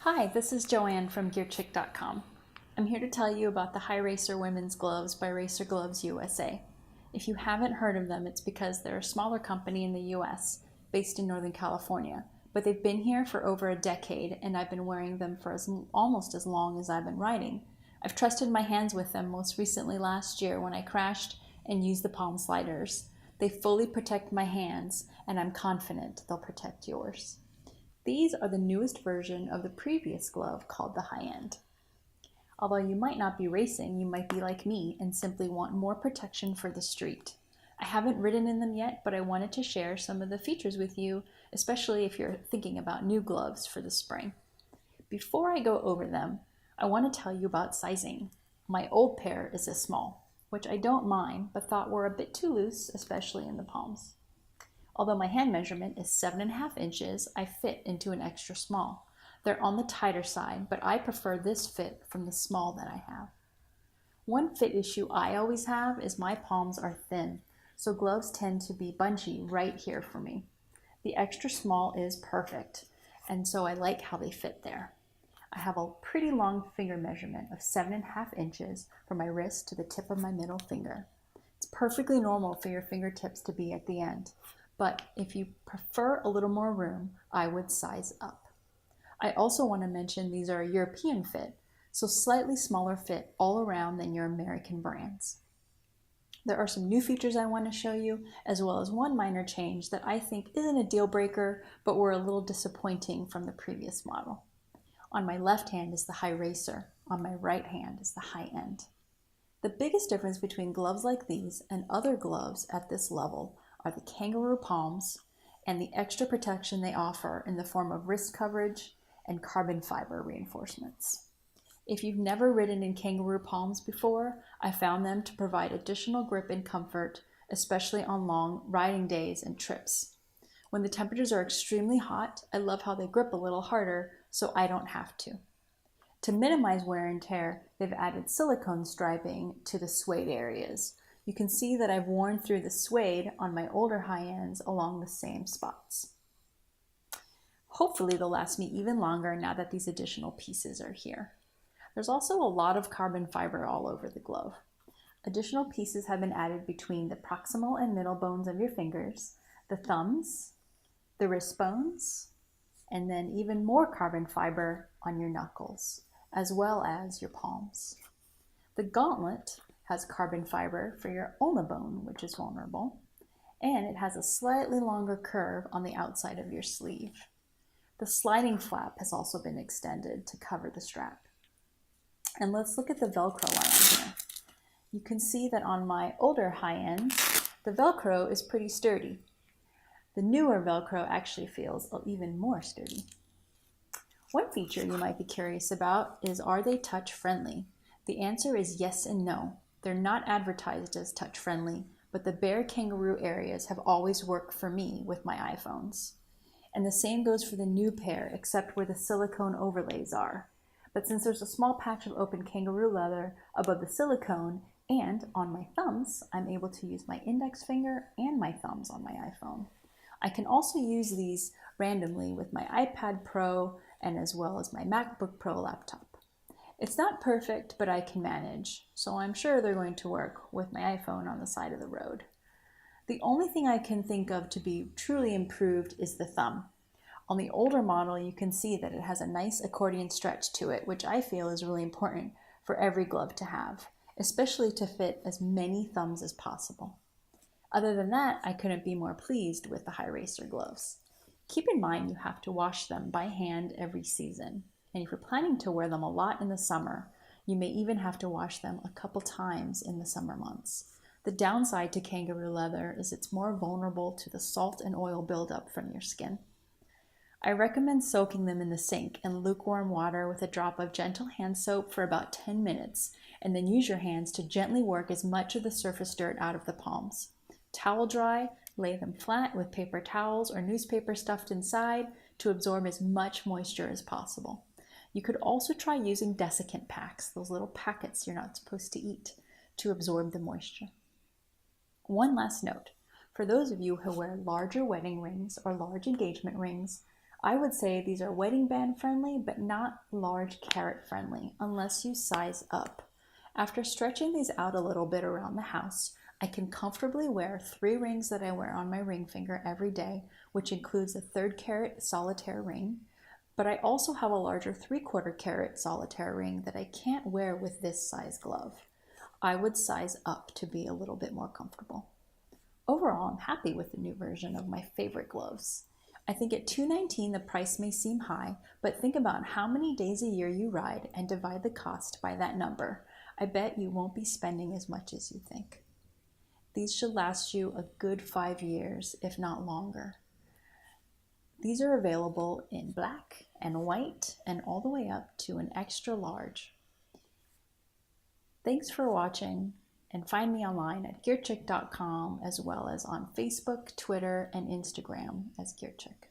Hi, this is Joanne from GearChick.com. I'm here to tell you about the High Racer women's gloves by Racer Gloves USA. If you haven't heard of them, it's because they're a smaller company in the US, based in Northern California, but they've been here for over a decade and I've been wearing them for almost as long as I've been riding. I've trusted my hands with them most recently last year when I crashed and used the palm sliders. They fully protect my hands and I'm confident they'll protect yours. These are the newest version of the previous glove called the High End. Although you might not be racing, you might be like me and simply want more protection for the street. I haven't ridden in them yet, but I wanted to share some of the features with you, especially if you're thinking about new gloves for the spring. Before I go over them, I want to tell you about sizing. My old pair is a small, which I don't mind, but thought were a bit too loose, especially in the palms. Although my hand measurement is 7.5 inches, I fit into an extra small. They're on the tighter side, but I prefer this fit from the small that I have. One fit issue I always have is my palms are thin, so gloves tend to be bunchy right here for me. The extra small is perfect, and so I like how they fit there. I have a pretty long finger measurement of 7.5 inches from my wrist to the tip of my middle finger. It's perfectly normal for your fingertips to be at the end. But if you prefer a little more room, I would size up. I also want to mention these are a European fit, so slightly smaller fit all around than your American brands. There are some new features I want to show you, as well as one minor change that I think isn't a deal breaker, but were a little disappointing from the previous model. On my left hand is the High Racer, on my right hand is the High End. The biggest difference between gloves like these and other gloves at this level are the Kangaroo Palms and the extra protection they offer in the form of wrist coverage and carbon fiber reinforcements. If you've never ridden in Kangaroo Palms before, I found them to provide additional grip and comfort, especially on long riding days and trips. When the temperatures are extremely hot, I love how they grip a little harder so I don't have to. To minimize wear and tear, they've added silicone striping to the suede areas. You can see that I've worn through the suede on my older high ends along the same spots. Hopefully they'll last me even longer now that these additional pieces are here. There's also a lot of carbon fiber all over the glove. Additional pieces have been added between the proximal and middle bones of your fingers, the thumbs, the wrist bones, and then even more carbon fiber on your knuckles, as well as your palms. The gauntlet has carbon fiber for your ulna bone, which is vulnerable, and it has a slightly longer curve on the outside of your sleeve. The sliding flap has also been extended to cover the strap. And let's look at the Velcro while I'm here. You can see that on my older high ends, the Velcro is pretty sturdy. The newer Velcro actually feels even more sturdy. One feature you might be curious about is, are they touch friendly? The answer is yes and no. They're not advertised as touch friendly, but the bare kangaroo areas have always worked for me with my iPhones. And the same goes for the new pair, except where the silicone overlays are. But since there's a small patch of open kangaroo leather above the silicone and on my thumbs, I'm able to use my index finger and my thumbs on my iPhone. I can also use these randomly with my iPad Pro and as well as my MacBook Pro laptop. It's not perfect, but I can manage, so I'm sure they're going to work with my iPhone on the side of the road. The only thing I can think of to be truly improved is the thumb. On the older model, you can see that it has a nice accordion stretch to it, which I feel is really important for every glove to have, especially to fit as many thumbs as possible. Other than that, I couldn't be more pleased with the High Racer gloves. Keep in mind you have to wash them by hand every season. And if you're planning to wear them a lot in the summer, you may even have to wash them a couple times in the summer months. The downside to kangaroo leather is it's more vulnerable to the salt and oil buildup from your skin. I recommend soaking them in the sink in lukewarm water with a drop of gentle hand soap for about 10 minutes, and then use your hands to gently work as much of the surface dirt out of the palms. Towel dry, lay them flat with paper towels or newspaper stuffed inside to absorb as much moisture as possible. You could also try using desiccant packs, those little packets you're not supposed to eat, to absorb the moisture. One last note, for those of you who wear larger wedding rings or large engagement rings, I would say these are wedding band friendly, but not large carrot friendly unless you size up. After stretching these out a little bit around the house, I can comfortably wear 3 rings that I wear on my ring finger every day, which includes a 3rd carat solitaire ring. But I also have a larger 3/4 carat solitaire ring that I can't wear with this size glove. I would size up to be a little bit more comfortable. Overall, I'm happy with the new version of my favorite gloves. I think at $219 the price may seem high, but think about how many days a year you ride and divide the cost by that number. I bet you won't be spending as much as you think. These should last you a good 5 years, if not longer. These are available in black and white and all the way up to an extra large. Thanks for watching, and find me online at gearchick.com as well as on Facebook, Twitter, and Instagram as Gearchick.